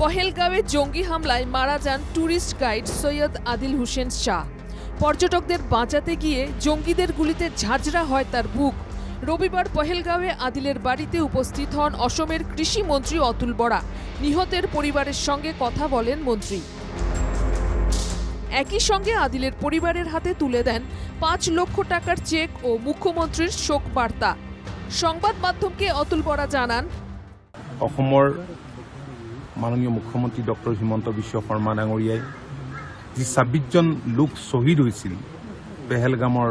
পহেলগাঁওয়ে জঙ্গি হামলায় মারা যান ট্যুরিস্ট গাইড সৈয়দ আদিল হোসেন শাহ। পর্যটকদের বাঁচাতে গিয়ে জঙ্গিদের গুলিতে ঝাঁঝরা হয় তার বুক। রবিবার পহেলগাঁওয়ে আদিলের বাড়িতে উপস্থিত হন অসমের কৃষিমন্ত্রী অতুল বরা। নিহতের পরিবারের সঙ্গে কথা বলেন মন্ত্রী। একই সঙ্গে আদিলের পরিবারের হাতে তুলে দেন ৫ লক্ষ টাকার চেক ও মুখ্যমন্ত্রীর শোক বার্তা। সংবাদ মাধ্যমকে অতুল বরা জানান, অসমৰ মাননীয় মুখ্যমন্ত্ৰী ডক্টৰ হিমন্ত বিশ্ব শৰ্মা ডাঙৰীয়াই যি ২৬জন লোক শ্বহীদ হৈছিল পেহেলগামৰ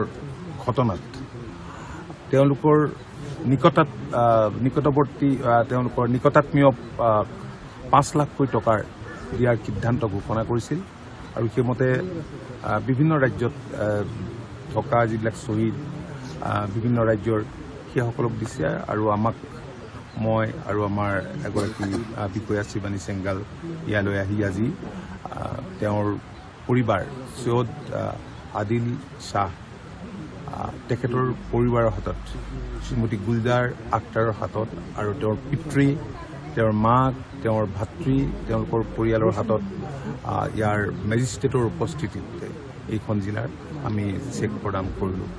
ঘটনাত, তেওঁলোকৰ নিকটৱৰ্তী তেওঁলোকৰ নিকটাত্মীয় ৫ লাখকৈ টকাৰ দিয়াৰ সিদ্ধান্ত ঘোষণা কৰিছিল আৰু সেইমতে বিভিন্ন ৰাজ্যত থকা যিবিলাক শ্বহীদ বিভিন্ন ৰাজ্যৰ সেইসকলক দিছে আৰু আমাক মই আৰু আমাৰ এগৰাকী বিষয়া শিৱানী চেংগাল ইয়ালৈ আহি আজি তেওঁৰ পৰিবাৰ সৈয়দ আদিল শ্বাহ তেখেতৰ পৰিবাৰৰ হাতত, শ্ৰীমতী গুলজাৰ আক্তাৰৰ হাতত আৰু তেওঁৰ পিতৃ, তেওঁৰ মাক, তেওঁৰ ভাতৃ, তেওঁলোকৰ পৰিয়ালৰ হাতত ইয়াৰ মেজিষ্ট্ৰেটৰ উপস্থিতিত এইখন জিলাৰ আমি চেক প্ৰদান কৰিলোঁ।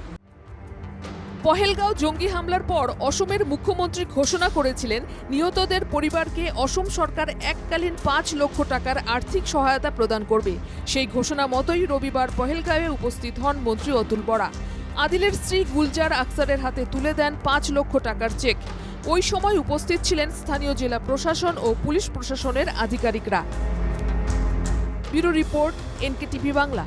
পহেলগাঁও জঙ্গি হামলার পর অসমের মুখ্যমন্ত্রী ঘোষণা করেছিলেন নিহতদের পরিবারকে অসম সরকার এককালীন ৫ লক্ষ টাকার আর্থিক সহায়তা প্রদান করবে। সেই ঘোষণা মতোই রবিবার পহেলগাঁওয়ে উপস্থিত হন মন্ত্রী অতুল বরা। আদিলের স্ত্রী গুলজার আক্তারের হাতে তুলে দেন ৫ লক্ষ টাকার চেক। ওই সময় উপস্থিত ছিলেন স্থানীয় জেলা প্রশাসন ও পুলিশ প্রশাসনের আধিকারিকরা। Bureau report, NKTV Bangla.